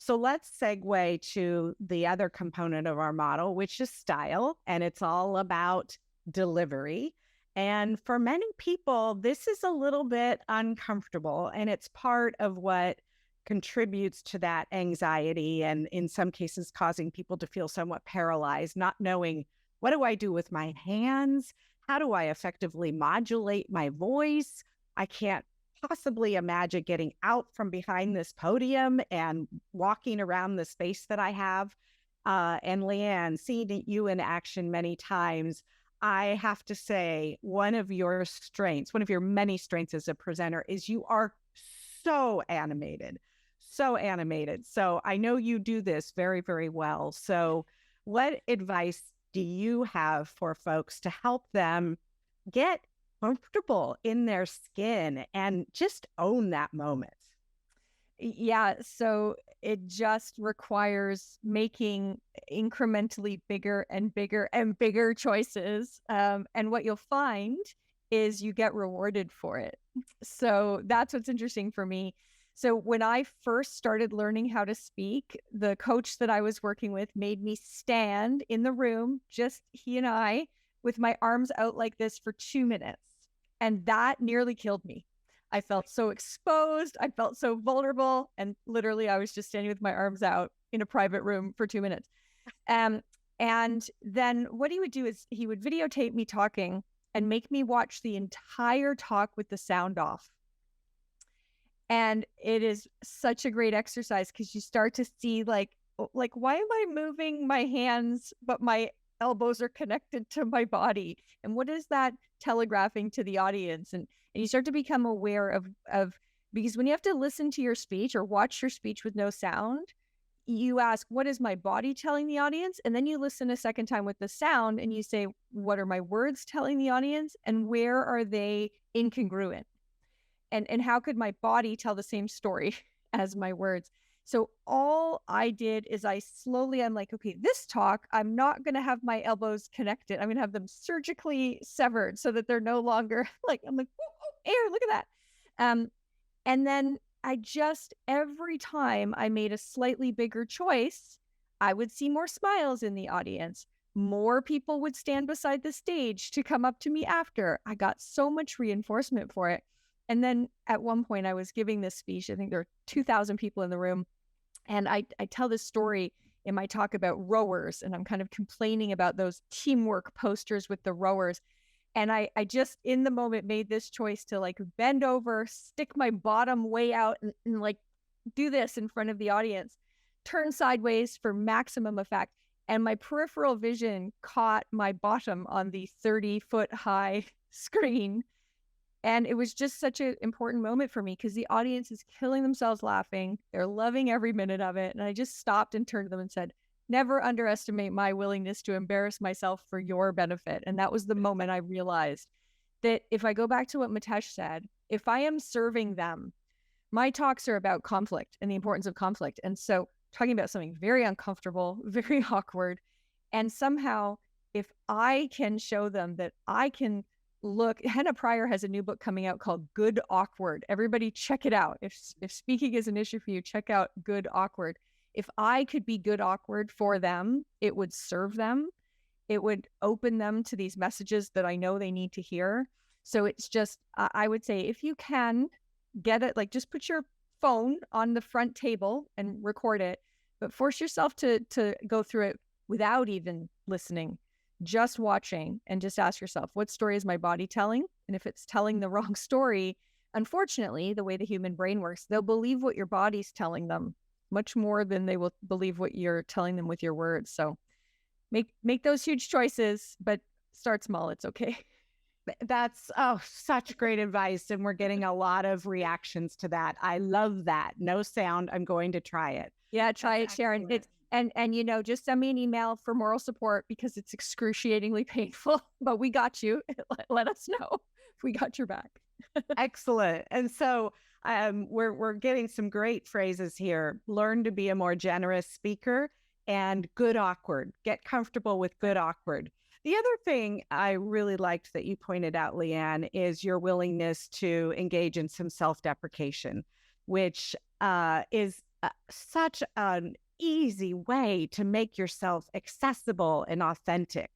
So let's segue to the other component of our model, which is style, and it's all about delivery. And for many people, this is a little bit uncomfortable, and it's part of what contributes to that anxiety, and in some cases causing people to feel somewhat paralyzed, not knowing, what do I do with my hands? How do I effectively modulate my voice? I can't possibly imagine getting out from behind this podium and walking around the space that I have. And Liane, seeing you in action many times, I have to say, one of your strengths, one of your many strengths as a presenter is you are so animated, so animated. So I know you do this very, very well. So what advice do you have for folks to help them get comfortable in their skin and just own that moment? Yeah, so it just requires making incrementally bigger and bigger and bigger choices. And what you'll find is you get rewarded for it. So that's what's interesting for me. So when I first started learning how to speak, the coach that I was working with made me stand in the room, just he and I, with my arms out like this for 2 minutes. And that nearly killed me. I felt so exposed. I felt so vulnerable. And literally, I was just standing with my arms out in a private room for 2 minutes. And then what he would do is he would videotape me talking and make me watch the entire talk with the sound off. And it is such a great exercise because you start to see like, why am I moving my hands, but my elbows are connected to my body? And what is that telegraphing to the audience? And you start to become aware of, because when you have to listen to your speech or watch your speech with no sound, you ask, what is my body telling the audience? And then you listen a second time with the sound and you say, what are my words telling the audience? And where are they incongruent? And how could my body tell the same story as my words? So all I did is I'm like, okay, this talk, I'm not going to have my elbows connected. I'm going to have them surgically severed so that they're no longer like, I'm like, air, look at that. And then every time I made a slightly bigger choice, I would see more smiles in the audience. More people would stand beside the stage to come up to me after. I got so much reinforcement for it. And then at one point I was giving this speech. I think there were 2,000 people in the room. And I tell this story in my talk about rowers, and I'm kind of complaining about those teamwork posters with the rowers. And I just in the moment made this choice to like bend over, stick my bottom way out and like do this in front of the audience, turn sideways for maximum effect. And my peripheral vision caught my bottom on the 30-foot high screen. And it was just such an important moment for me because the audience is killing themselves laughing. They're loving every minute of it. And I just stopped and turned to them and said, never underestimate my willingness to embarrass myself for your benefit. And that was the moment I realized that if I go back to what Mitesh said, if I am serving them, my talks are about conflict and the importance of conflict. And so talking about something very uncomfortable, very awkward, and somehow if I can show them that I can look, Hannah Pryor has a new book coming out called Good Awkward. Everybody check it out. If speaking is an issue for you, check out Good Awkward. If I could be good awkward for them, it would serve them. It would open them to these messages that I know they need to hear. So it's just, I would say, if you can get it, like just put your phone on the front table and record it, but force yourself to go through it without even listening, just watching, and just ask yourself, what story is my body telling? And if it's telling the wrong story, unfortunately, the way the human brain works, they'll believe what your body's telling them much more than they will believe what you're telling them with your words. So make those huge choices, but start small. It's okay. That's such great advice. And we're getting a lot of reactions to that. I love that. No sound. I'm going to try it. Yeah, try it, Sharon. It's and you know, just send me an email for moral support because it's excruciatingly painful, but we got you. Let us know if we got your back. Excellent. And so we're getting some great phrases here. Learn to be a more generous speaker and good awkward. Get comfortable with good awkward. The other thing I really liked that you pointed out, Liane, is your willingness to engage in some self-deprecation, which is such an easy way to make yourself accessible and authentic.